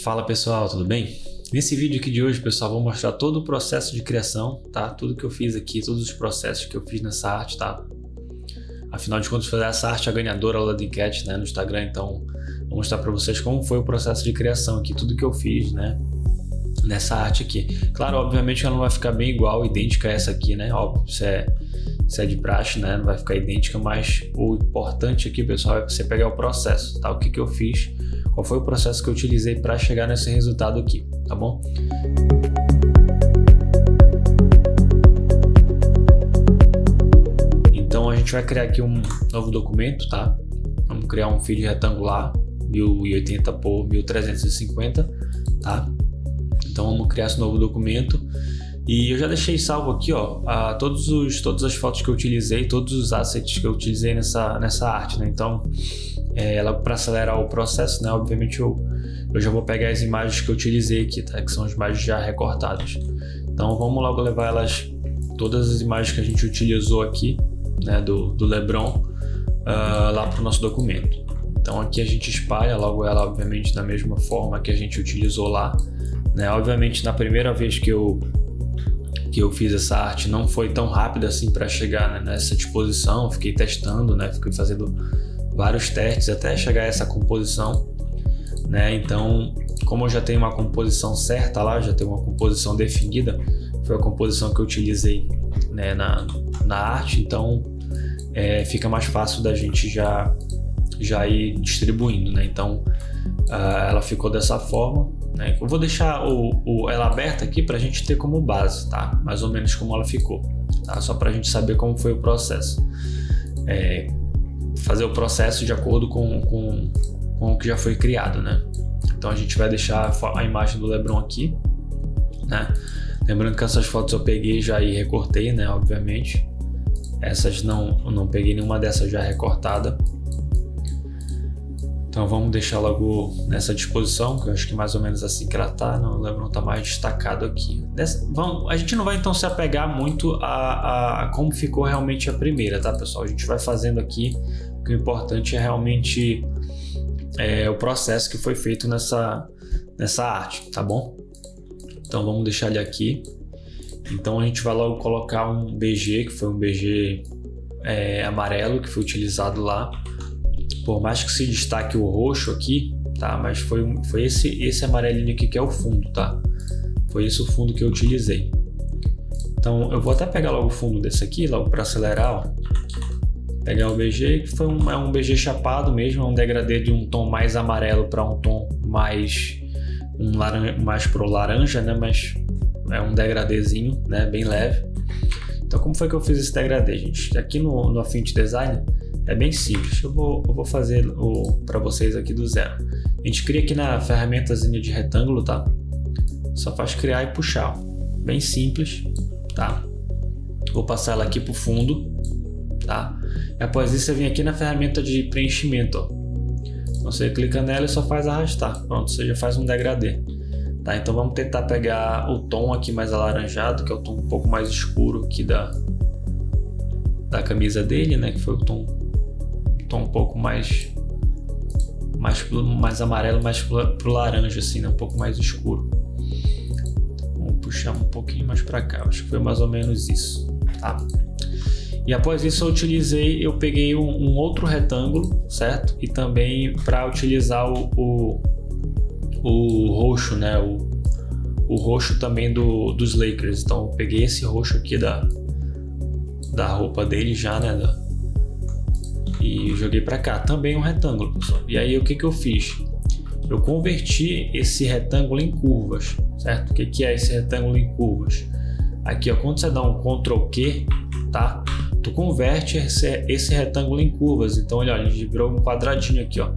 Fala pessoal, tudo bem? Nesse vídeo aqui de hoje, pessoal, vou mostrar todo o processo de criação, tá? Tudo que eu fiz aqui, todos os processos que eu fiz nessa arte, tá? Afinal de contas, fazer essa arte é a ganhadora lá da enquete, né, no Instagram, então vou mostrar para vocês como foi o processo de criação aqui, tudo que eu fiz, né, nessa arte aqui. Claro, obviamente ela não vai ficar bem igual, idêntica a essa aqui, né? Óbvio, se é de praxe, né? Não vai ficar idêntica, mas o importante aqui, pessoal, é você pegar o processo, tá? O que eu fiz, qual foi o processo que eu utilizei para chegar nesse resultado aqui, tá bom? Então a gente vai criar aqui um novo documento, tá? Vamos criar um feed retangular, 1080 por 1350, tá? Então vamos criar esse novo documento e eu já deixei salvo aqui, ó, todas as fotos que eu utilizei, todos os assets que eu utilizei nessa arte, né? Então, para acelerar o processo, né? Obviamente eu já vou pegar as imagens que eu utilizei aqui, tá? Que são as imagens já recortadas. Então vamos logo levar todas as imagens que a gente utilizou aqui, né? Do LeBron lá para o nosso documento. Então aqui a gente espalha logo ela, obviamente, da mesma forma que a gente utilizou lá. Né? Obviamente, na primeira vez que eu fiz essa arte não foi tão rápido assim para chegar, né, nessa disposição. Fiquei testando, né? Fiquei fazendo vários testes até chegar a essa composição, né? Então, como eu já tenho uma composição certa lá, já tenho uma composição definida, foi a composição que eu utilizei, né, na arte. Então, fica mais fácil da gente já ir distribuindo, né? Então, ela ficou dessa forma, né? Eu vou deixar ela aberta aqui para a gente ter como base, tá? Mais ou menos como ela ficou, tá? Só para a gente saber como foi o processo. Fazer o processo de acordo com o que já foi criado, né? Então a gente vai deixar a imagem do LeBron aqui, né? Lembrando que essas fotos eu peguei já e recortei, né? Obviamente. Essas não peguei nenhuma dessas já recortada. Então vamos deixar logo nessa disposição, que eu acho que mais ou menos assim que ela tá. O LeBron tá mais destacado aqui. A gente não vai então se apegar muito a como ficou realmente a primeira, tá, pessoal? A gente vai fazendo aqui. O importante é realmente o processo que foi feito nessa arte, tá bom? Então vamos deixar ele aqui. Então a gente vai logo colocar um BG, que foi um BG amarelo, que foi utilizado lá. Por mais que se destaque o roxo aqui, tá? Mas foi esse amarelinho aqui que é o fundo, tá? Foi esse o fundo que eu utilizei. Então eu vou até pegar logo o fundo desse aqui, logo para acelerar, ó. Pegar o BG, que foi um BG chapado mesmo, é um degradê de um tom mais amarelo para um tom mais pro laranja, né? Mas é um degradêzinho, né? Bem leve. Então como foi que eu fiz esse degradê, gente? Aqui no Affinity Design é bem simples. Eu vou fazer para vocês aqui do zero. A gente cria aqui na ferramentazinha de retângulo, tá? Só faz criar e puxar, ó. Bem simples, tá? Vou passar ela aqui pro fundo, tá? E após isso, você vem aqui na ferramenta de preenchimento, ó. Então você clica nela e só faz arrastar. Pronto, você já faz um degradê, tá? Então vamos tentar pegar o tom aqui mais alaranjado, que é o tom um pouco mais escuro aqui da camisa dele, né? Que foi o tom um pouco mais amarelo, mais pro laranja, assim, né? Um pouco mais escuro. Vamos puxar um pouquinho mais para cá. Acho que foi mais ou menos isso, tá? E após isso eu peguei um outro retângulo, certo? E também para utilizar o roxo, né? O roxo também dos Lakers. Então eu peguei esse roxo aqui da roupa dele já, né? E joguei para cá. Também um retângulo, pessoal. E aí o que eu fiz? Eu converti esse retângulo em curvas, certo? O que é esse retângulo em curvas? Aqui, ó, quando você dá um Ctrl Q, tá? Tu converte esse retângulo em curvas. Então, olha, ele virou um quadradinho aqui, ó.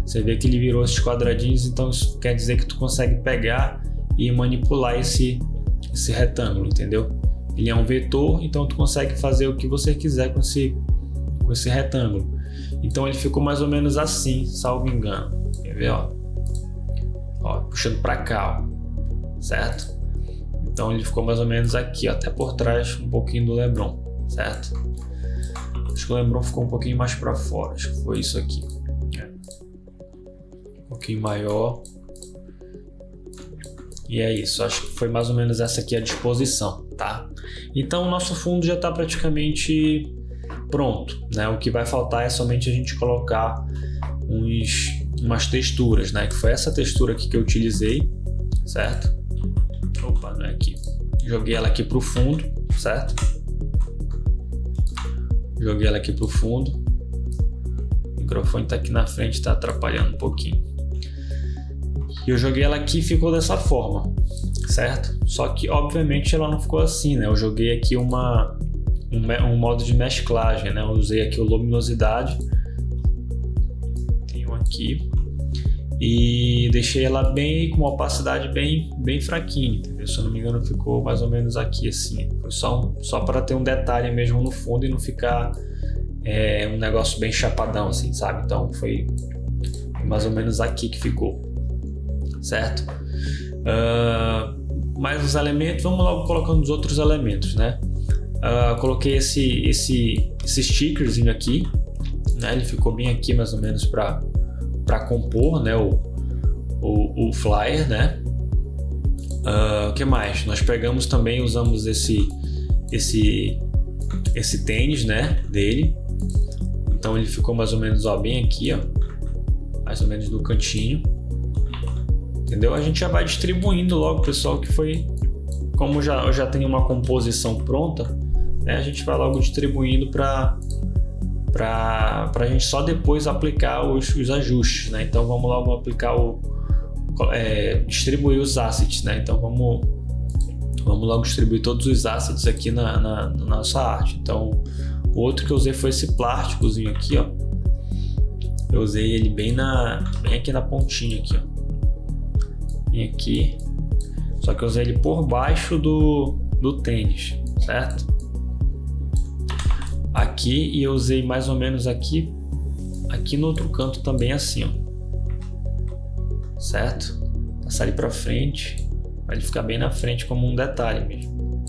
Você vê que ele virou esses quadradinhos, então isso quer dizer que tu consegue pegar e manipular esse retângulo, entendeu? Ele é um vetor, então tu consegue fazer o que você quiser com esse retângulo. Então ele ficou mais ou menos assim, salvo engano. Quer ver, ó? Ó, puxando para cá, ó. Certo? Então ele ficou mais ou menos aqui, ó, até por trás um pouquinho do LeBron, certo? Acho que o LeBron ficou um pouquinho mais para fora, acho que foi isso aqui. Um pouquinho maior, E é isso, acho que foi mais ou menos essa aqui a disposição, tá? Então o nosso fundo já está praticamente pronto, né? O que vai faltar é somente a gente colocar umas texturas, né? Que foi essa textura aqui que eu utilizei, certo? Opa, não é aqui. Joguei ela aqui para o fundo, certo? Joguei ela aqui para o fundo. O microfone está aqui na frente, está atrapalhando um pouquinho. E eu joguei ela aqui e ficou dessa forma, certo? Só que obviamente ela não ficou assim, né? Eu joguei aqui um modo de mesclagem, né? Eu usei aqui o luminosidade, tem um aqui, e deixei ela bem com uma opacidade bem fraquinha, entendeu? Se eu não me engano ficou mais ou menos aqui assim. Foi só para ter um detalhe mesmo no fundo e não ficar um negócio bem chapadão assim, sabe? Então foi mais ou menos aqui que ficou. Certo? Mais os elementos, vamos logo colocando os outros elementos, né? Coloquei esse stickerzinho aqui, né? Ele ficou bem aqui mais ou menos para compor, né? O flyer, né? O que mais? Nós pegamos também, usamos esse tênis, né? Dele. Então ele ficou mais ou menos bem aqui, mais ou menos no cantinho. Entendeu? A gente já vai distribuindo logo, pessoal, que foi... Como eu já tenho uma composição pronta, né, a gente vai logo distribuindo para a gente só depois aplicar os ajustes, né? Então vamos logo aplicar distribuir os assets, né? Então vamos logo distribuir todos os assets aqui na nossa arte. Então o outro que eu usei foi esse plásticozinho aqui, ó. Eu usei ele bem aqui na pontinha aqui, ó. Aqui, só que eu usei ele por baixo do tênis, certo? Aqui, e eu usei mais ou menos aqui no outro canto também assim, ó, certo? Passar ele para frente, para ele ficar bem na frente como um detalhe mesmo,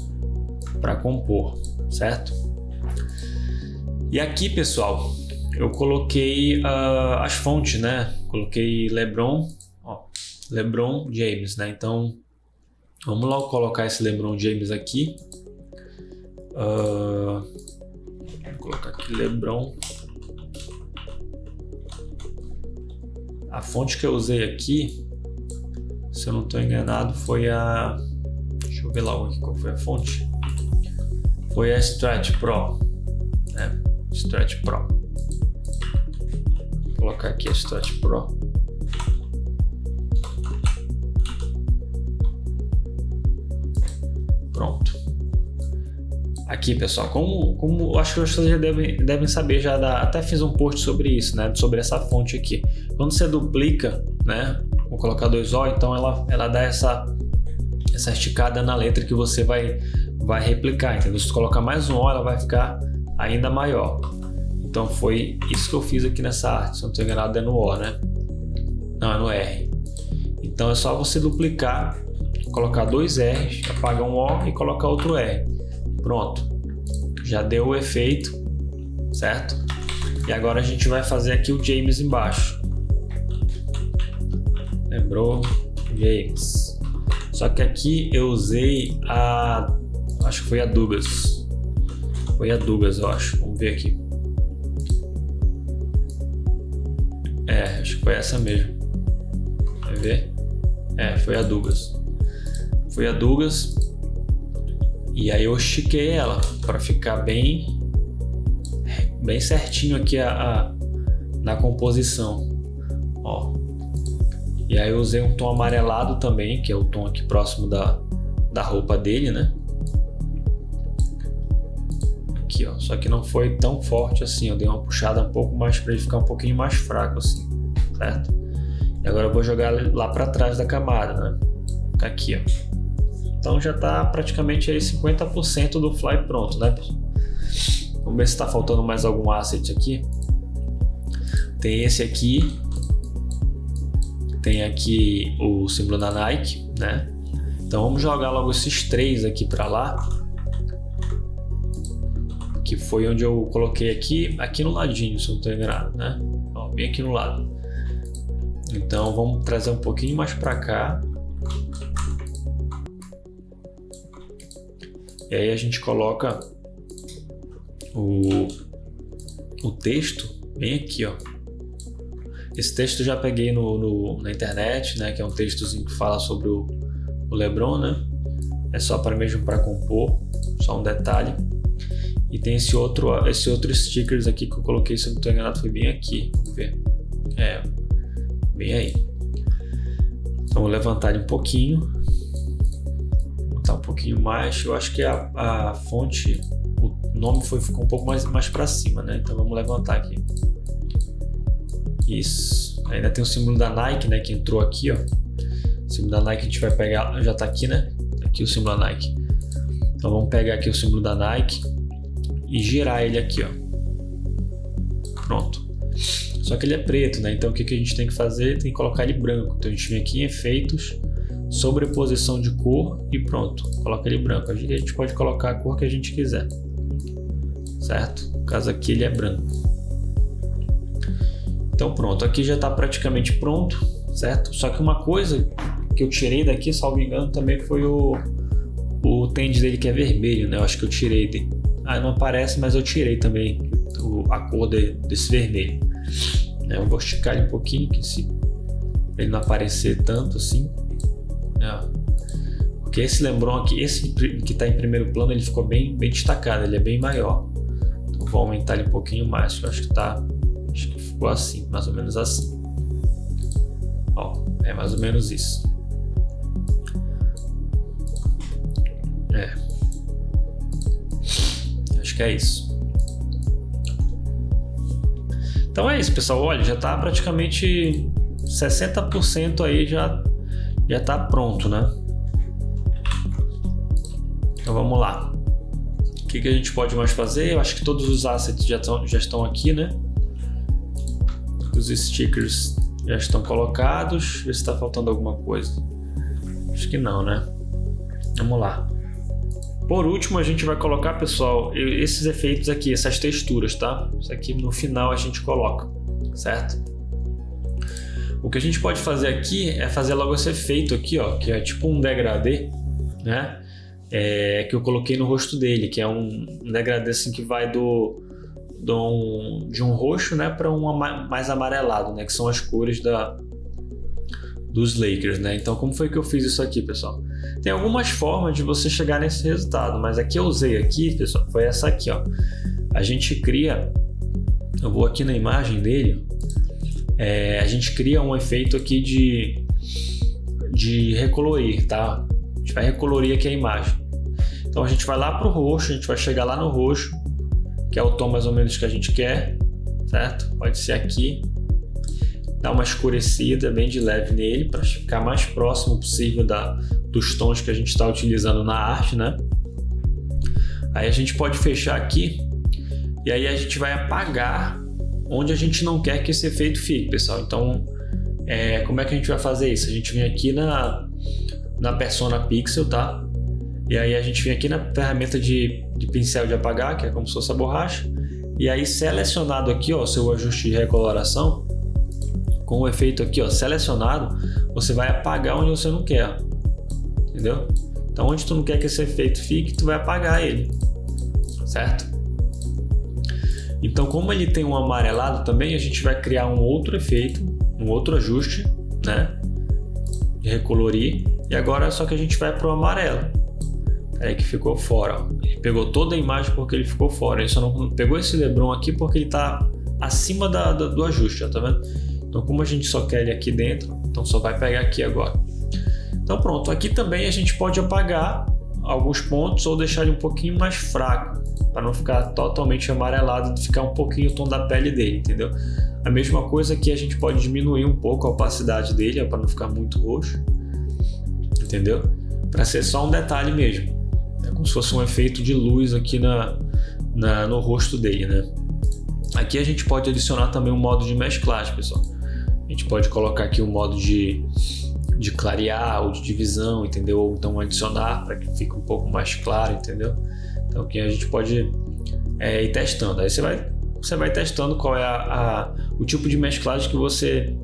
para compor, certo? E aqui, pessoal, eu coloquei as fontes, né? Coloquei LeBron James, né? Então vamos logo colocar esse LeBron James aqui. Vou colocar aqui LeBron. A fonte que eu usei aqui, se eu não estou enganado, foi deixa eu ver logo aqui qual foi a fonte. Foi a Stretch Pro, né? Stretch Pro. Vou colocar aqui a Stretch Pro. Pronto. Aqui, pessoal, como acho que vocês já devem saber, até fiz um post sobre isso, né? Sobre essa fonte aqui. Quando você duplica, né? Vou colocar 2O, então ela dá essa esticada na letra que você vai replicar, entendeu? Se colocar mais um O, ela vai ficar ainda maior. Então foi isso que eu fiz aqui nessa arte. Se eu não estou enganado, é no O, né? Não, é no R. Então é só você duplicar, colocar 2 R's, apagar um O e colocar outro R. Pronto, já deu o efeito, certo? E agora a gente vai fazer aqui o James embaixo. Lembrou? James. Só que aqui eu usei acho que foi a Douglas. Foi a Douglas, eu acho. Vamos ver aqui. Acho que foi essa mesmo. Vai ver? Foi a Douglas. Foi a Douglas. E aí eu estiquei ela para ficar bem certinho aqui na composição, ó. E aí eu usei um tom amarelado também, que é o tom aqui próximo da roupa dele, né? Aqui, ó. Só que não foi tão forte assim, eu dei uma puxada um pouco mais para ele ficar um pouquinho mais fraco assim, certo? E agora eu vou jogar lá para trás da camada, né? Aqui, ó. Então já está praticamente aí 50% do fly pronto, né? Vamos ver se está faltando mais algum asset aqui. Tem esse aqui. Tem aqui o símbolo da Nike, né? Então vamos jogar logo esses 3 aqui para lá. Que foi onde eu coloquei aqui no ladinho, se eu não estou enganado, né? Ó, bem aqui no lado. Então vamos trazer um pouquinho mais para cá. E aí a gente coloca o texto bem aqui, ó. Esse texto eu já peguei na internet, né? Que é um textozinho que fala sobre o LeBron, né? É só mesmo para compor, só um detalhe. E tem esse outro stickers aqui que eu coloquei, se eu não estou enganado, foi bem aqui. Vamos ver. Bem aí. Então vou levantar ele um pouquinho. Vou botar um pouquinho mais. Eu acho que a fonte, o nome ficou um pouco mais para cima, né? Então vamos levantar aqui. Isso. Ainda tem o símbolo da Nike, né? Que entrou aqui, ó. O símbolo da Nike a gente vai pegar, já tá aqui, né? Tá aqui o símbolo da Nike. Então vamos pegar aqui o símbolo da Nike e girar ele aqui, ó. Pronto. Só que ele é preto, né? Então o que a gente tem que fazer? Tem que colocar ele branco. Então a gente vem aqui em efeitos, sobreposição de cor e pronto. Coloca ele branco. A gente pode colocar a cor que a gente quiser. Certo? No caso aqui ele é branco. Então pronto, aqui já está praticamente pronto, certo? Só que uma coisa que eu tirei daqui, salvo engano, também foi o tende dele que é vermelho, né? Eu acho que eu tirei dele. Não aparece, mas eu tirei também a cor desse vermelho. Eu vou esticar ele um pouquinho, que se ele não aparecer tanto assim. Porque esse LeBron aqui, esse que está em primeiro plano, ele ficou bem destacado, ele é bem maior. Então vou aumentar ele um pouquinho mais, eu acho que ficou assim, mais ou menos assim. Ó, é mais ou menos isso. Acho que é isso. Então é isso, pessoal. Olha, já tá praticamente 60% aí, já tá pronto, né? Então vamos lá. O que a gente pode mais fazer? Eu acho que todos os assets já estão aqui, né? Os stickers já estão colocados. Ver se está faltando alguma coisa. Acho que não, né? Vamos lá. Por último, a gente vai colocar, pessoal, esses efeitos aqui, essas texturas, tá? Isso aqui no final a gente coloca, certo? O que a gente pode fazer aqui é fazer logo esse efeito aqui, ó, que é tipo um degradê, né? Que eu coloquei no rosto dele, que é um degradê assim que vai de um roxo, né, para um mais amarelado, né, que são as cores dos Lakers, né? Então, como foi que eu fiz isso aqui, pessoal? Tem algumas formas de você chegar nesse resultado, mas a que eu usei aqui, pessoal, foi essa aqui, ó. A gente cria, eu vou aqui na imagem dele, a gente cria um efeito aqui de recolorir, tá? A gente vai recolorir aqui a imagem. Então a gente vai lá pro roxo, a gente vai chegar lá no roxo, que é o tom mais ou menos que a gente quer, certo? Pode ser aqui. Dar uma escurecida bem de leve nele para ficar mais próximo possível dos tons que a gente está utilizando na arte, né? Aí a gente pode fechar aqui e aí a gente vai apagar onde a gente não quer que esse efeito fique, pessoal. Então, como é que a gente vai fazer isso? A gente vem aqui na Persona Pixel, tá? E aí a gente vem aqui na ferramenta de pincel de apagar, que é como se fosse a borracha. E aí selecionado aqui, ó, o seu ajuste de recoloração, com o efeito aqui, ó, selecionado, você vai apagar onde você não quer, entendeu? Então, onde tu não quer que esse efeito fique, tu vai apagar ele, certo? Então, como ele tem um amarelado também, a gente vai criar um outro efeito, um outro ajuste, né, de recolorir. E agora só que a gente vai pro amarelo. Aí que ficou fora, ó. Ele pegou toda a imagem porque ele ficou fora. Ele só não pegou esse LeBron aqui porque ele tá acima do ajuste, ó, tá vendo? Então, como a gente só quer ele aqui dentro, então só vai pegar aqui agora. Então pronto, aqui também a gente pode apagar alguns pontos ou deixar ele um pouquinho mais fraco, para não ficar totalmente amarelado, ficar um pouquinho o tom da pele dele, entendeu? A mesma coisa que a gente pode diminuir um pouco a opacidade dele, para não ficar muito roxo, entendeu? Para ser só um detalhe mesmo. É como se fosse um efeito de luz aqui no rosto dele, né? Aqui a gente pode adicionar também um modo de mesclagem, pessoal. A gente pode colocar aqui um modo de clarear ou de divisão, entendeu? Ou então adicionar para que fique um pouco mais claro, entendeu? Então aqui a gente pode ir testando. Aí você vai testando qual é o tipo de mesclagem que você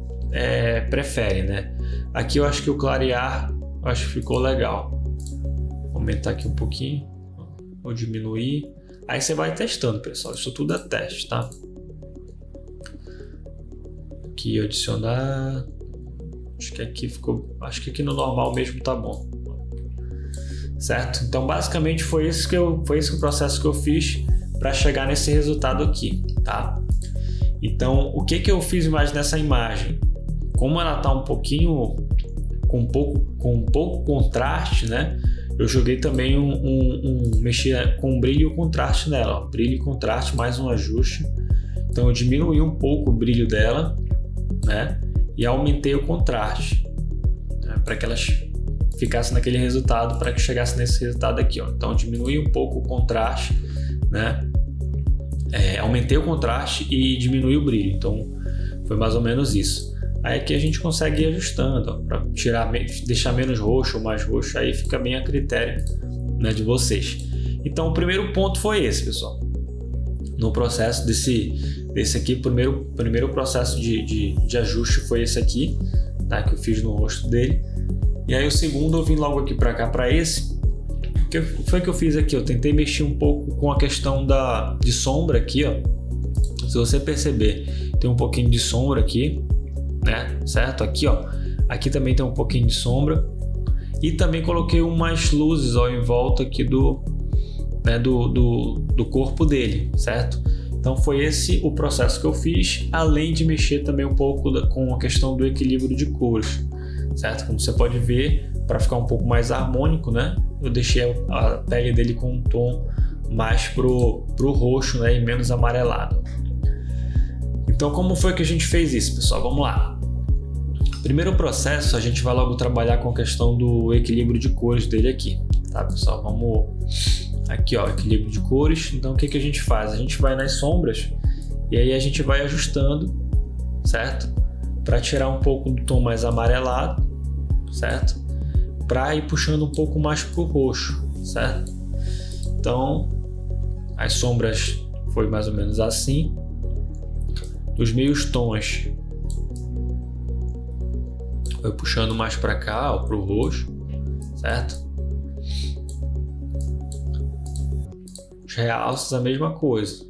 prefere, né? Aqui eu acho que o clarear, acho que ficou legal. Vou aumentar aqui um pouquinho. ou diminuir. Aí você vai testando, pessoal. Isso tudo é teste, tá? Aqui adicionar. Acho que aqui no normal mesmo tá bom. Certo? Então basicamente foi esse o processo que eu fiz para chegar nesse resultado aqui, tá? Então o que eu fiz mais nessa imagem? Como ela tá um pouquinho com pouco contraste, né? Eu joguei também mexi com brilho e contraste nela, ó. Brilho e contraste, mais um ajuste. Então eu diminuí um pouco o brilho dela, né? E aumentei o contraste, né? Para que elas ficassem naquele resultado, para que chegasse nesse resultado aqui, ó. Então diminui um pouco o contraste, né? Aumentei o contraste e diminui o brilho. Então foi mais ou menos isso. Aí aqui a gente consegue ir ajustando para deixar menos roxo ou mais roxo, aí fica bem a critério, né, de vocês. Então o primeiro ponto foi esse, pessoal. No processo desse aqui, o primeiro processo de ajuste foi esse aqui, tá, que eu fiz no rosto dele. E aí o segundo eu vim logo aqui para cá, para esse. O que foi que eu fiz aqui? Eu tentei mexer um pouco com a questão de sombra aqui, ó. Se você perceber, tem um pouquinho de sombra aqui, né? Certo? Aqui, ó. Aqui também tem um pouquinho de sombra. E também coloquei umas luzes, ó, em volta aqui do corpo dele, certo? Então foi esse o processo que eu fiz, além de mexer também um pouco com a questão do equilíbrio de cores, certo? Como você pode ver, para ficar um pouco mais harmônico, né? Eu deixei a pele dele com um tom mais pro roxo, né? E menos amarelado. Então como foi que a gente fez isso, pessoal? Vamos lá. Primeiro processo, a gente vai logo trabalhar com a questão do equilíbrio de cores dele aqui, tá, pessoal? Vamos aqui, ó, equilíbrio de cores. Então o que a gente faz? A gente vai nas sombras e aí a gente vai ajustando, certo? Para tirar um pouco do tom mais amarelado, certo? Para ir puxando um pouco mais pro roxo, certo? Então as sombras foi mais ou menos assim. Os meios tons foi puxando mais para cá, ó, pro roxo, certo? Os realces a mesma coisa.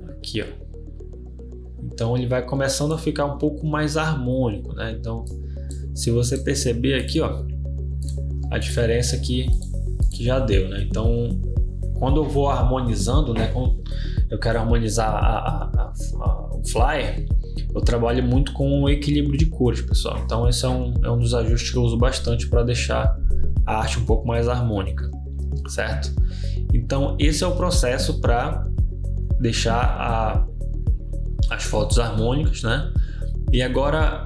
Aqui, ó. Então ele vai começando a ficar um pouco mais harmônico, né? Então, se você perceber aqui, ó, a diferença que já deu, né? Então, quando eu vou harmonizando, né? Quando eu quero harmonizar o flyer, eu trabalho muito com o equilíbrio de cores, pessoal. Então esse é um dos ajustes que eu uso bastante para deixar a arte um pouco mais harmônica, certo? Então esse é o processo para deixar as fotos harmônicas, né? E agora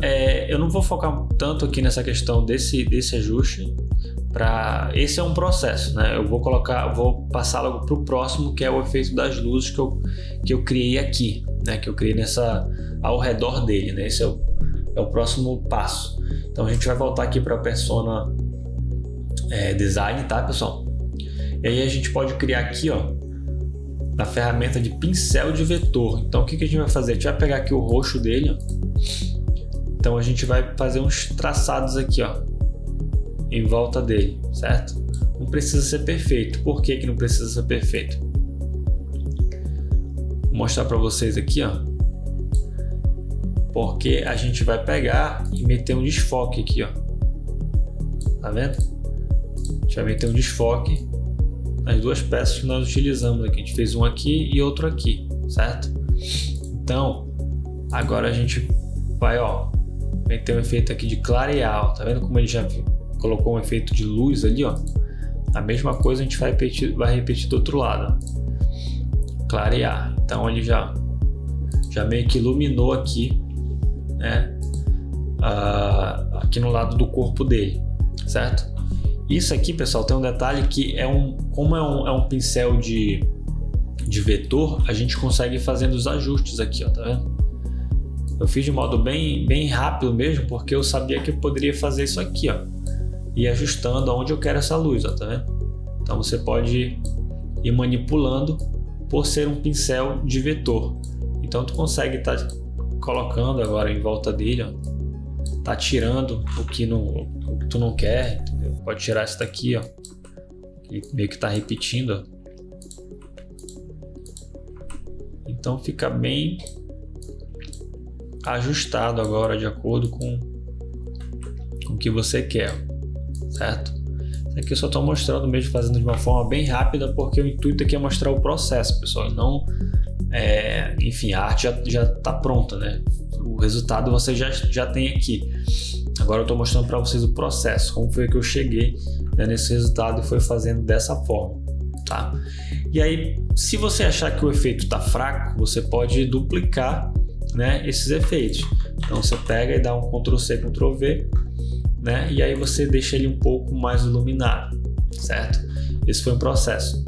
eu não vou focar tanto aqui nessa questão desse ajuste. Esse é um processo, né? Eu vou passar logo para o próximo, que é o efeito das luzes que eu criei aqui, né? Que eu criei ao redor dele, né? Esse é o próximo passo. Então a gente vai voltar aqui para a Persona Design, tá, pessoal? E aí a gente pode criar aqui, ó, na ferramenta de pincel de vetor. Então o que a gente vai fazer? A gente vai pegar aqui o roxo dele, ó. Então a gente vai fazer uns traçados aqui, ó, em volta dele, certo? Não precisa ser perfeito. Por que não precisa ser perfeito? Vou mostrar para vocês aqui, ó. Porque a gente vai pegar e meter um desfoque aqui, ó. Tá vendo? A gente vai meter um desfoque nas duas peças que nós utilizamos aqui. A gente fez um aqui e outro aqui, certo? Então, agora a gente vai, ó, meter um efeito aqui de clarear, ó. Tá vendo como ele já colocou um efeito de luz ali, ó? A mesma coisa a gente vai repetir do outro lado, ó. Clarear. Então ele já meio que iluminou aqui, né? Aqui no lado do corpo dele, certo? Isso aqui, pessoal, tem um detalhe que como é um pincel de vetor, a gente consegue fazendo os ajustes aqui, ó, tá vendo? Eu fiz de modo bem rápido mesmo, porque eu sabia que eu poderia fazer isso aqui, ó, e ajustando aonde eu quero essa luz, ó, tá vendo? Então você pode ir manipulando por ser um pincel de vetor. Então tu consegue estar colocando agora em volta dele, ó, tá tirando o que tu não quer, entendeu? Pode tirar isso daqui, ó, que meio que tá repetindo, ó. Então fica bem ajustado agora de acordo com o que você quer, certo? Isso aqui eu só estou mostrando mesmo, fazendo de uma forma bem rápida, porque o intuito aqui é mostrar o processo, pessoal, não enfim, a arte já está pronta, né? O resultado você já tem aqui. Agora eu estou mostrando para vocês o processo, como foi que eu cheguei, né, nesse resultado e foi fazendo dessa forma, tá? E aí, se você achar que o efeito está fraco, você pode duplicar, né, esses efeitos. Então você pega e dá um Ctrl+C, Ctrl+V, né, e aí você deixa ele um pouco mais iluminado, certo? Esse foi o processo.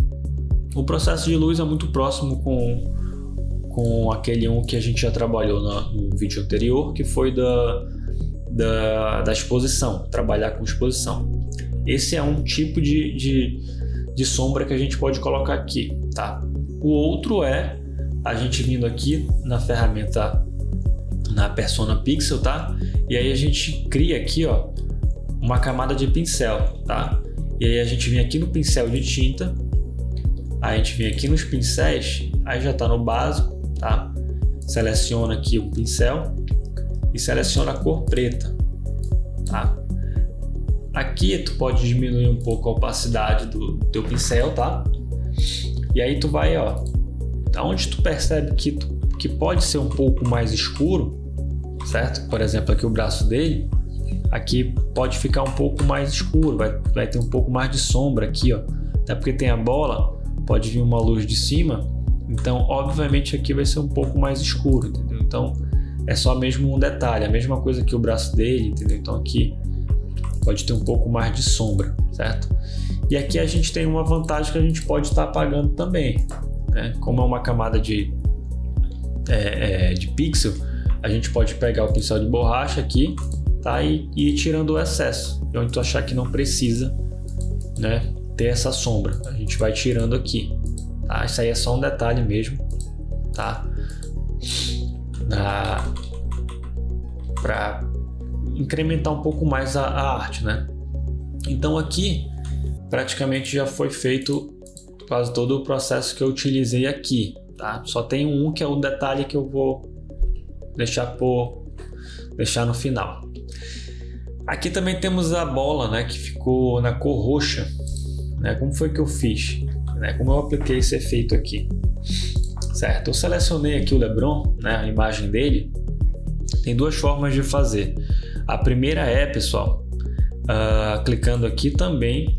O processo de luz é muito próximo com aquele que a gente já trabalhou no vídeo anterior, que foi da exposição, trabalhar com exposição. Esse é um tipo de sombra que a gente pode colocar aqui, tá? O outro é a gente vindo aqui na ferramenta, na Persona Pixel, tá? E aí a gente cria aqui, ó, uma camada de pincel, tá? E aí a gente vem aqui no pincel de tinta, aí a gente vem aqui nos pincéis, aí já tá no básico, tá? Seleciona aqui o pincel e seleciona a cor preta, tá? Aqui tu pode diminuir um pouco a opacidade do teu pincel, tá? E aí tu vai, ó, onde tu percebe que pode ser um pouco mais escuro, certo? Por exemplo, aqui o braço dele, aqui pode ficar um pouco mais escuro, vai ter um pouco mais de sombra aqui, ó. Até porque tem a bola, pode vir uma luz de cima, então obviamente aqui vai ser um pouco mais escuro, entendeu? Então é só mesmo um detalhe, a mesma coisa que o braço dele, entendeu? Então aqui pode ter um pouco mais de sombra, certo? E aqui a gente tem uma vantagem que a gente pode estar apagando também, né? Como é uma camada de pixel, a gente pode pegar o pincel de borracha aqui, tá? E ir tirando o excesso, de onde tu achar que não precisa, né, ter essa sombra, a gente vai tirando aqui, tá? Isso aí é só um detalhe mesmo, tá? Para incrementar um pouco mais a arte, né? Então aqui praticamente já foi feito quase todo o processo que eu utilizei aqui, tá? Só tem um que é o detalhe que eu vou deixar no final. Aqui também temos a bola, né, que ficou na cor roxa, né? Como foi que eu fiz, né? Como eu apliquei esse efeito aqui, certo? Eu selecionei aqui o LeBron, né, a imagem dele. Tem duas formas de fazer. A primeira é, pessoal, clicando aqui também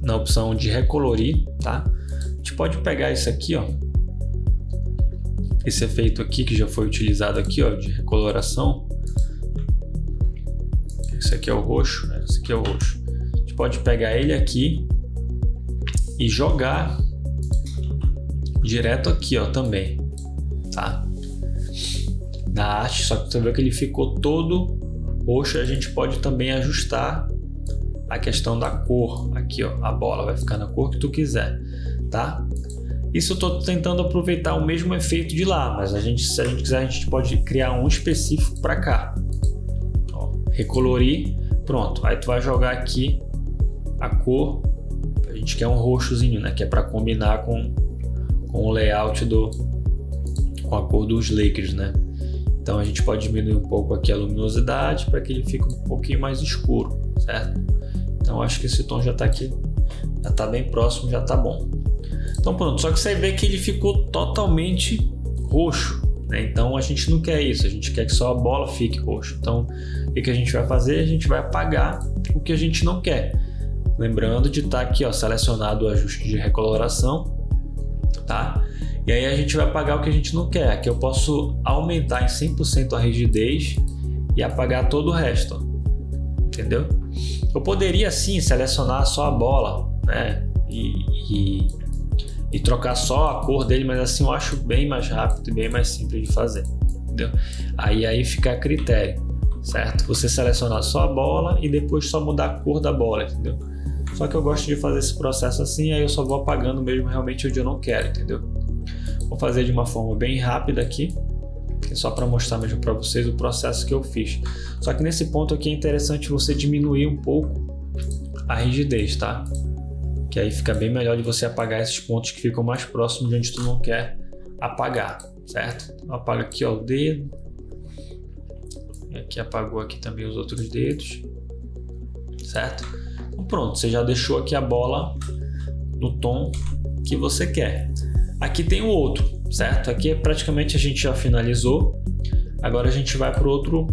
na opção de recolorir, tá? A gente pode pegar isso aqui, ó, esse efeito aqui que já foi utilizado aqui, ó, de recoloração. Esse aqui é o roxo, esse aqui é o roxo. A gente pode pegar ele aqui e jogar direto aqui, ó, também, tá? Na arte, só que você vê que ele ficou todo roxo. A gente pode também ajustar a questão da cor aqui, ó, a bola vai ficar na cor que tu quiser, tá? Isso eu tô tentando aproveitar o mesmo efeito de lá, mas se a gente quiser, a gente pode criar um específico para cá, ó, recolorir, pronto. Aí tu vai jogar aqui a cor, a gente quer um roxozinho, né, que é para combinar com o layout com a cor dos Lakers, né? Então a gente pode diminuir um pouco aqui a luminosidade para que ele fique um pouquinho mais escuro, certo? Então acho que esse tom já está aqui, já está bem próximo, já está bom. Então pronto, só que você vê que ele ficou totalmente roxo, né? Então a gente não quer isso, a gente quer que só a bola fique roxa. Então o que a gente vai fazer? A gente vai apagar o que a gente não quer. Lembrando de estar aqui, ó, selecionado o ajuste de recoloração, tá? E aí a gente vai apagar o que a gente não quer. Aqui eu posso aumentar em 100% a rigidez e apagar todo o resto, ó. Entendeu? Eu poderia sim selecionar só a bola, né? E trocar só a cor dele, mas assim eu acho bem mais rápido e bem mais simples de fazer, entendeu? Aí fica a critério, certo? Você selecionar só a bola e depois só mudar a cor da bola, entendeu? Só que eu gosto de fazer esse processo assim, aí eu só vou apagando mesmo realmente onde eu não quero, entendeu? Vou fazer de uma forma bem rápida aqui, É só para mostrar mesmo para vocês o processo que eu fiz. Só que nesse ponto aqui é interessante você diminuir um pouco a rigidez, tá? Que aí fica bem melhor de você apagar esses pontos que ficam mais próximos de onde tu não quer apagar, certo? Então, apaga aqui, ó, o dedo. E aqui apagou aqui também os outros dedos, certo? Então pronto, você já deixou aqui a bola no tom que você quer. Aqui tem o outro, certo? Aqui praticamente a gente já finalizou. Agora a gente vai para o outro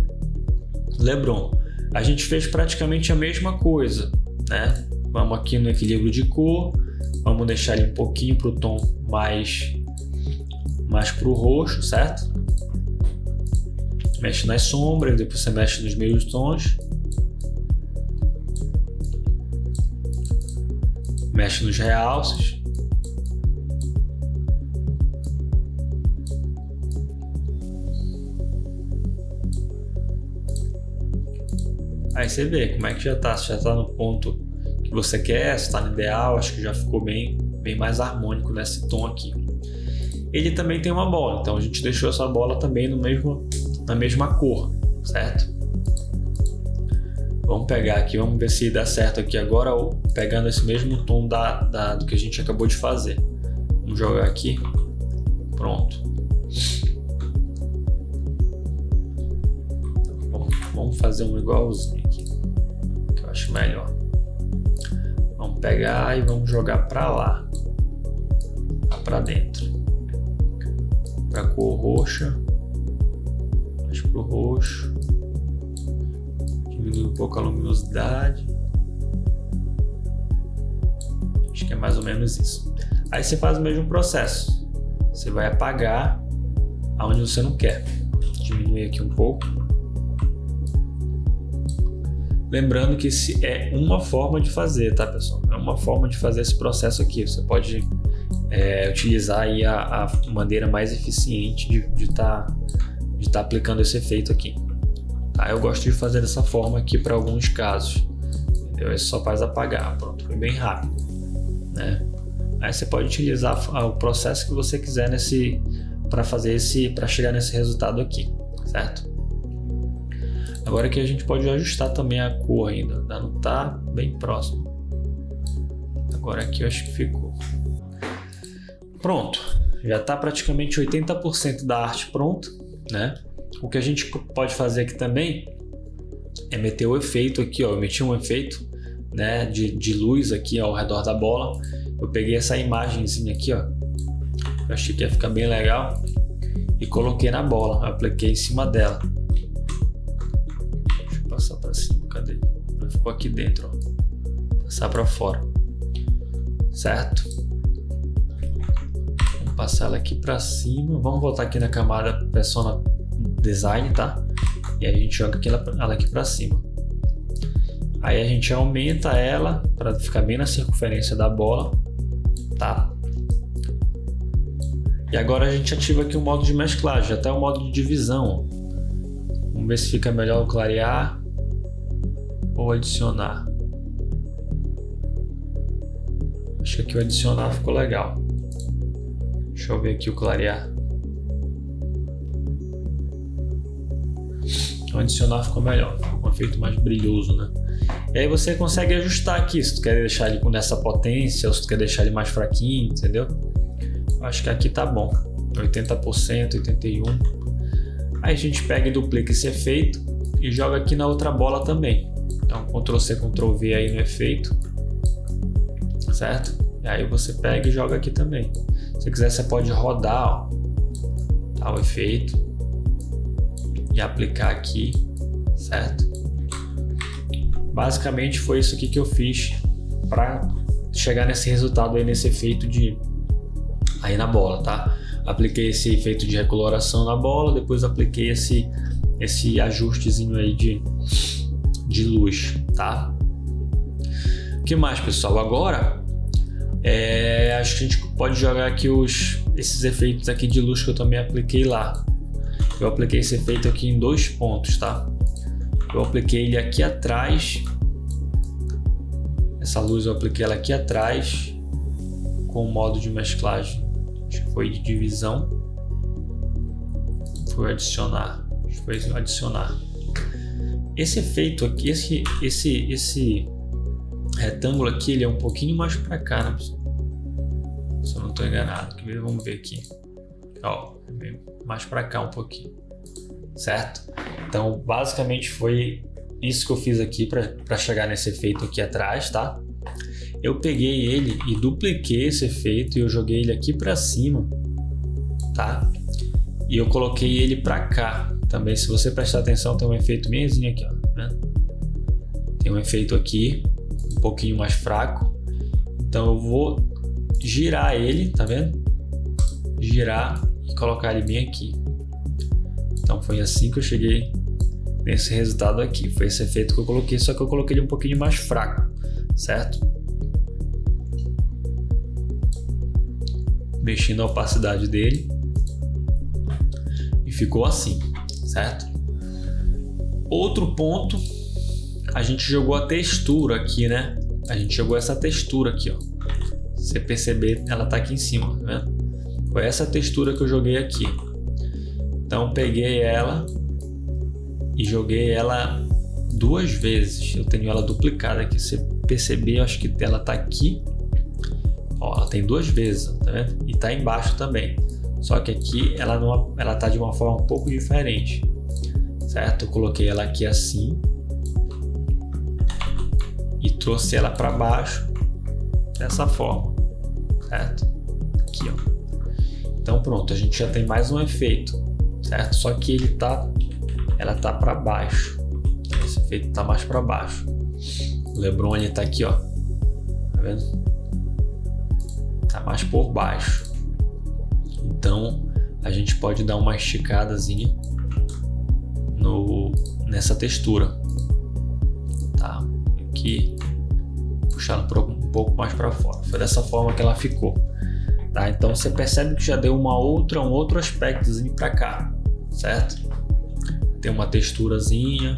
LeBron. A gente fez praticamente a mesma coisa, né? Vamos aqui no equilíbrio de cor, vamos deixar ele um pouquinho para o tom mais para o roxo, certo? Mexe nas sombras, depois você mexe nos meios tons, mexe nos realces. Aí você vê como é que já tá, se já tá no ponto que você quer, se tá no ideal, acho que já ficou bem mais harmônico nesse tom aqui. Ele também tem uma bola, então a gente deixou essa bola também na mesma cor, certo? Vamos pegar aqui, vamos ver se dá certo aqui agora, ou pegando esse mesmo tom do que a gente acabou de fazer. Vamos jogar aqui, pronto. Bom, vamos fazer um igualzinho aqui, que eu acho melhor. Vamos pegar e vamos jogar para lá para dentro, para cor roxa, mais pro roxo, diminui um pouco a luminosidade, acho que é mais ou menos isso. Aí você faz o mesmo processo, você vai apagar aonde você não quer, diminuir aqui um pouco. Lembrando que esse é uma forma de fazer, tá, pessoal? É uma forma de fazer esse processo aqui. Você pode utilizar aí a maneira mais eficiente de estar aplicando esse efeito aqui. Tá? Eu gosto de fazer dessa forma aqui para alguns casos. Entendeu? Aí só faz apagar. Pronto, foi bem rápido, né? Aí você pode utilizar o processo que você quiser para chegar nesse resultado aqui, certo? Agora que a gente pode ajustar também a cor ainda não tá bem próximo. Agora aqui eu acho que ficou. Pronto, já tá praticamente 80% da arte pronta, né? O que a gente pode fazer aqui também é meter o efeito aqui, ó. Eu meti um efeito, né, de luz aqui ao redor da bola. Eu peguei essa imagenzinha aqui, ó. Eu achei que ia ficar bem legal e coloquei na bola, eu apliquei em cima dela. Passar para cima, cadê? Ficou aqui dentro, ó. Passar para fora, certo? Vamos passar ela aqui para cima. Vamos voltar aqui na camada Persona Design, tá? E aí a gente joga ela aqui para cima. Aí a gente aumenta ela para ficar bem na circunferência da bola, tá? E agora a gente ativa aqui o modo de mesclagem, até o modo de divisão. Vamos ver se fica melhor o clarear ou adicionar. Acho que aqui o adicionar ficou legal. Deixa eu ver aqui o clarear. O adicionar ficou melhor, ficou um efeito mais brilhoso, né? E aí você consegue ajustar aqui, se tu quer deixar ele com essa potência ou se tu quer deixar ele mais fraquinho, entendeu? Acho que aqui tá bom, 80%, 81%. Aí a gente pega e duplica esse efeito e joga aqui na outra bola também. Então Ctrl+C, Ctrl+V aí no efeito, certo? E aí você pega e joga aqui também. Se quiser você pode rodar, ó, tá, o efeito e aplicar aqui, certo? Basicamente foi isso aqui que eu fiz para chegar nesse resultado aí, nesse efeito aí na bola, tá? Apliquei esse efeito de recoloração na bola, depois apliquei esse ajustezinho aí de luz, tá? O que mais, pessoal? Agora acho que a gente pode jogar aqui esses efeitos aqui de luz que eu também apliquei lá. Eu apliquei esse efeito aqui em 2 pontos, tá? Eu apliquei ele aqui atrás. Essa luz eu apliquei ela aqui atrás com o modo de mesclagem, acho que foi de divisão. foi adicionar? Acho que foi adicionar. Esse efeito aqui, esse retângulo aqui, ele é um pouquinho mais para cá, né, pessoal? Se eu não estou enganado, vamos ver aqui. Ó, mais para cá um pouquinho, certo? Então, basicamente foi isso que eu fiz aqui para chegar nesse efeito aqui atrás, tá? Eu peguei ele e dupliquei esse efeito e eu joguei ele aqui para cima, tá? E eu coloquei ele para cá. Também, se você prestar atenção, tem um efeito meiozinho aqui, ó, né? Tem um efeito aqui, um pouquinho mais fraco. Então eu vou girar ele, tá vendo? Girar e colocar ele bem aqui. Então foi assim que eu cheguei nesse resultado aqui. Foi esse efeito que eu coloquei, só que eu coloquei ele um pouquinho mais fraco, certo? Mexi na opacidade dele e ficou assim, certo? Outro ponto, a gente jogou a textura aqui, né? A gente jogou essa textura aqui, ó. Se você perceber, ela tá aqui em cima, tá vendo? Foi essa textura que eu joguei aqui. Então peguei ela e joguei ela 2 vezes. Eu tenho ela duplicada aqui. Se você perceber, eu acho que ela tá aqui. Ó, ela tem 2 vezes, tá vendo? E tá embaixo também. Só que aqui ela tá de uma forma um pouco diferente, certo? Eu coloquei ela aqui assim e trouxe ela para baixo dessa forma, certo? Aqui, ó. Então pronto, a gente já tem mais um efeito, certo? Só que ela tá para baixo. Esse efeito tá mais para baixo. O LeBron ele tá aqui, ó. Tá vendo? Tá mais por baixo. Então a gente pode dar uma esticadazinha nessa textura, tá? Aqui, puxar um pouco mais para fora. Foi dessa forma que ela ficou, tá? Então você percebe que já deu um outro aspectozinho para cá, certo? Tem uma texturazinha,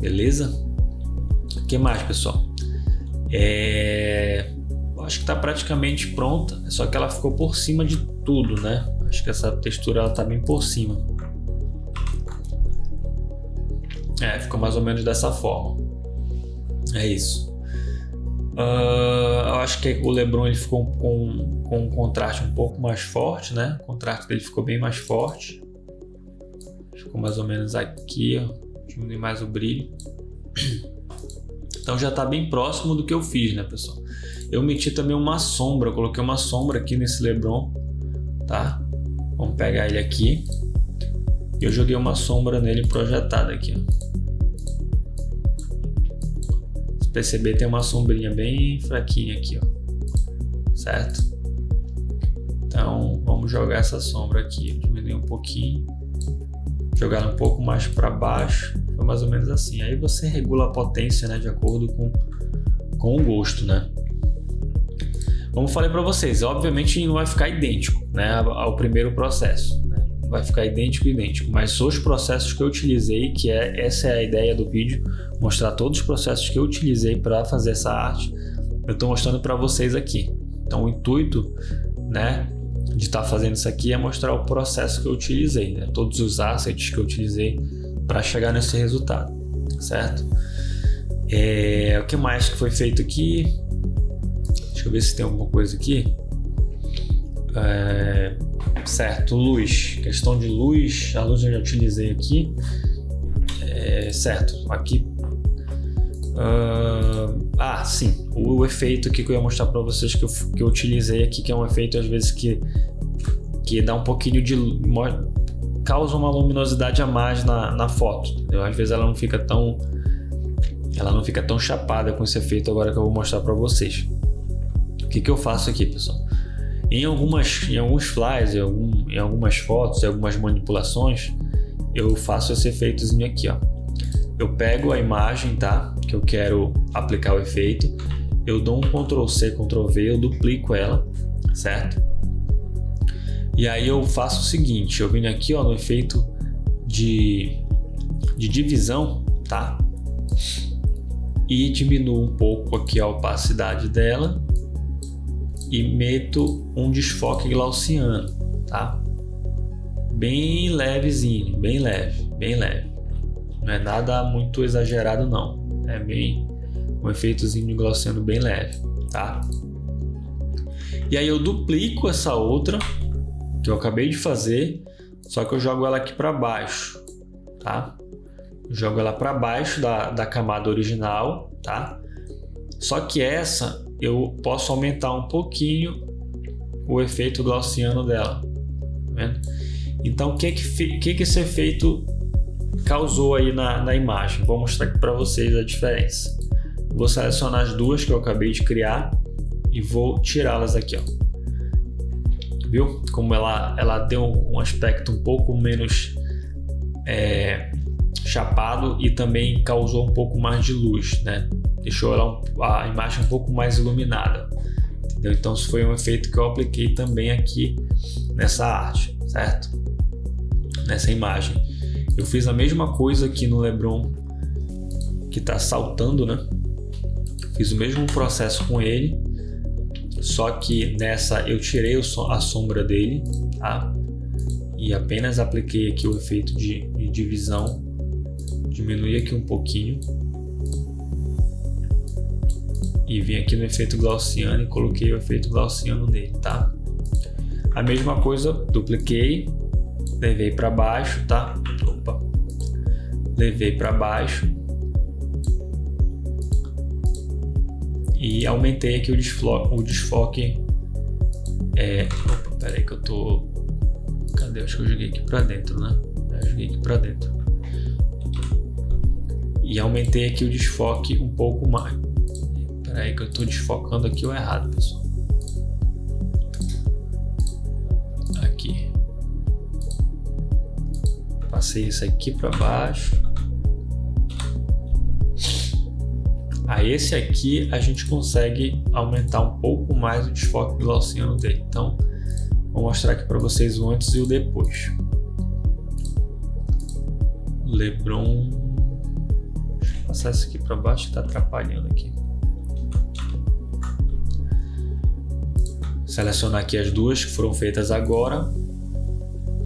beleza? O que mais, pessoal? Acho que tá praticamente pronta, só que ela ficou por cima de tudo, né? Acho que essa textura ela tá bem por cima. Ficou mais ou menos dessa forma. É isso. Eu acho que o LeBron ele ficou com um contraste um pouco mais forte, né? O contraste dele ficou bem mais forte. Ficou mais ou menos aqui, ó. Diminuir mais o brilho. Então já tá bem próximo do que eu fiz, né, pessoal? Eu meti também uma sombra, eu coloquei uma sombra aqui nesse LeBron, tá? Vamos pegar ele aqui. E eu joguei uma sombra nele projetada aqui, ó. Se perceber, tem uma sombrinha bem fraquinha aqui, ó. Certo? Então, vamos jogar essa sombra aqui. Diminuir um pouquinho. Jogar ela um pouco mais para baixo. Foi mais ou menos assim. Aí você regula a potência, né? De acordo com o gosto, né? Como eu falei para vocês, obviamente não vai ficar idêntico, né, ao primeiro processo, né? Vai ficar idêntico, mas os processos que eu utilizei, essa é a ideia do vídeo, mostrar todos os processos que eu utilizei para fazer essa arte, eu estou mostrando para vocês aqui. Então o intuito, né, de estar fazendo isso aqui é mostrar o processo que eu utilizei, né? Todos os assets que eu utilizei para chegar nesse resultado, certo? O que mais que foi feito aqui? Deixa eu ver se tem alguma coisa aqui. Certo, luz. Questão de luz. A luz eu já utilizei aqui. Certo, aqui. Sim. O efeito aqui que eu ia mostrar para vocês que eu utilizei aqui, que é um efeito às vezes que dá um pouquinho de... causa uma luminosidade a mais na foto. Entendeu? Às vezes ela não fica tão chapada com esse efeito agora que eu vou mostrar para vocês. O que eu faço aqui, pessoal? Em alguns flyers, em algumas fotos, em algumas manipulações, eu faço esse efeitozinho aqui, ó. Eu pego a imagem, tá? Que eu quero aplicar o efeito, eu dou um Ctrl+C, Ctrl+V, eu duplico ela, certo? E aí eu faço o seguinte, eu venho aqui, ó, no efeito de divisão, tá? E diminuo um pouco aqui a opacidade dela e meto um desfoque gaussiano, tá? bem levezinho, bem leve. Não é nada muito exagerado não, é bem um efeitozinho de Gaussiano bem leve, tá? E aí eu duplico essa outra que eu acabei de fazer, só que eu jogo ela aqui para baixo, tá? Eu jogo ela para baixo da camada original, tá? Só que essa eu posso aumentar um pouquinho o efeito gaussiano dela, tá vendo? Então o que esse efeito causou aí na imagem? Vou mostrar aqui para vocês a diferença. Vou selecionar as duas que eu acabei de criar e vou tirá-las aqui, ó. Viu? Como ela deu um aspecto um pouco menos chapado e também causou um pouco mais de luz, né? Deixou a imagem um pouco mais iluminada, entendeu? Então isso foi um efeito que eu apliquei também aqui nessa arte, certo? Nessa imagem. Eu fiz a mesma coisa aqui no Lebron, que está saltando, né? Fiz o mesmo processo com ele, só que nessa eu tirei a sombra dele, tá? E apenas apliquei aqui o efeito de divisão, diminui aqui um pouquinho e vim aqui no efeito gaussiano e coloquei o efeito gaussiano nele, tá? A mesma coisa, dupliquei, levei para baixo, tá? Levei para baixo e aumentei aqui o desfoque. Peraí que eu tô... Cadê? Acho que eu joguei aqui para dentro, né? Eu joguei aqui para dentro. E aumentei aqui o desfoque um pouco mais. Peraí que eu tô desfocando aqui o errado, pessoal. Aqui. Passei isso aqui para baixo. Aí esse aqui a gente consegue aumentar um pouco mais o desfoque gaussiano dele. Então, vou mostrar aqui para vocês o antes e o depois. Lebron. Deixa eu passar isso aqui para baixo que está atrapalhando aqui. Selecionar aqui as duas que foram feitas agora,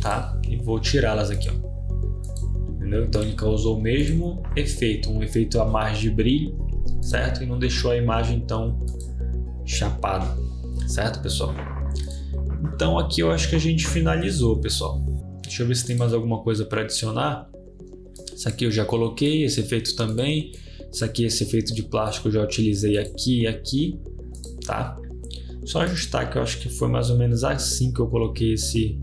tá? E vou tirá-las aqui, ó. Entendeu? Então ele causou o mesmo efeito, um efeito a mais de brilho, certo? E não deixou a imagem tão chapada, certo, pessoal? Então aqui eu acho que a gente finalizou, pessoal. Deixa eu ver se tem mais alguma coisa para adicionar. Isso aqui eu já coloquei, esse efeito também. Isso aqui, esse efeito de plástico eu já utilizei aqui e aqui, tá? Só ajustar que eu acho que foi mais ou menos assim que eu coloquei esse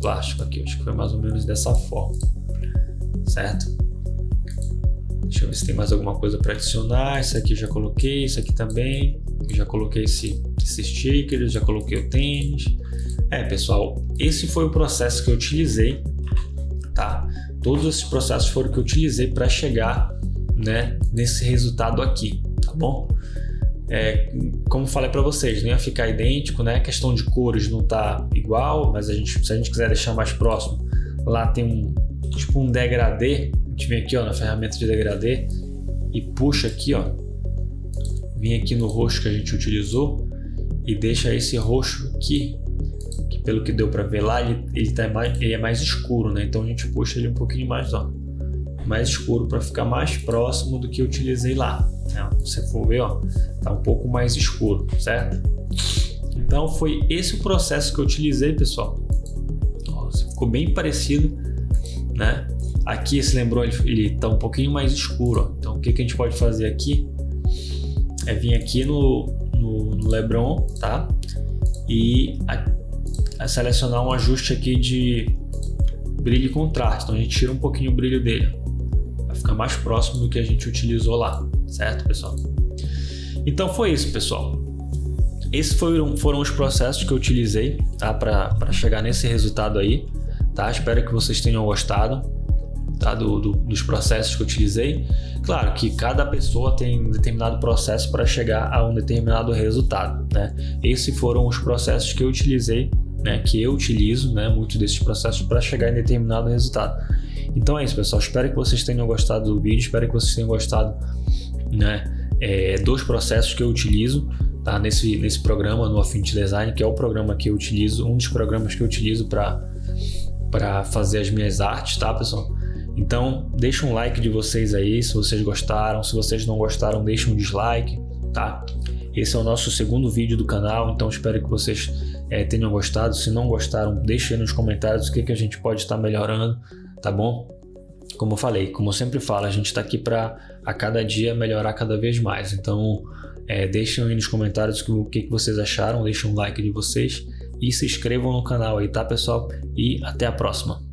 plástico aqui. Eu acho que foi mais ou menos dessa forma, certo? Deixa eu ver se tem mais alguma coisa para adicionar. Isso aqui eu já coloquei, isso aqui também. Eu já coloquei esse sticker, eu já coloquei o tênis. Pessoal, esse foi o processo que eu utilizei, tá? Todos esses processos foram que eu utilizei para chegar, né, nesse resultado aqui, tá bom? Como falei para vocês, não ia ficar idêntico, né? A questão de cores não tá igual, mas se a gente quiser deixar mais próximo, lá tem um degradê. A gente vem aqui, ó, na ferramenta de degradê e puxa aqui, ó, vem aqui no roxo que a gente utilizou e deixa esse roxo aqui, que pelo que deu para ver lá, ele é mais escuro, né? Então a gente puxa ele um pouquinho mais, ó, mais escuro para ficar mais próximo do que eu utilizei lá. Se você for ver, ó, tá um pouco mais escuro, certo? Então foi esse o processo que eu utilizei, pessoal. Ó, ficou bem parecido, né? Aqui esse Lebron ele tá um pouquinho mais escuro, ó. Então o que a gente pode fazer aqui é vir aqui no Lebron, tá? E selecionar um ajuste aqui de brilho e contraste. Então a gente tira um pouquinho o brilho dele, vai ficar mais próximo do que a gente utilizou lá, certo, pessoal? Então foi isso, pessoal. Esses foram os processos que eu utilizei, tá, para chegar nesse resultado aí, tá? Espero que vocês tenham gostado, tá, dos processos que eu utilizei. Claro que cada pessoa tem um determinado processo para chegar a um determinado resultado, né? Esses foram os processos que eu utilizei, né, que eu utilizo, né, muitos desses processos para chegar em determinado resultado. Então é isso, pessoal. Espero que vocês tenham gostado do vídeo, espero que vocês tenham gostado, né, dos processos que eu utilizo, tá? tá? Nesse programa, no Affinity Design, que é o programa que eu utilizo, um dos programas que eu utilizo para fazer as minhas artes, tá, pessoal? Então, deixa um like de vocês aí, se vocês gostaram. Se vocês não gostaram, deixa um dislike, tá? Esse é o nosso segundo vídeo do canal, então espero que vocês tenham gostado. Se não gostaram, deixem aí nos comentários o que a gente pode estar melhorando, tá bom? Como eu falei, como eu sempre falo, a gente está aqui para a cada dia melhorar cada vez mais. Então, deixem aí nos comentários o que vocês acharam, deixem um like de vocês e se inscrevam no canal aí, tá, pessoal? E até a próxima!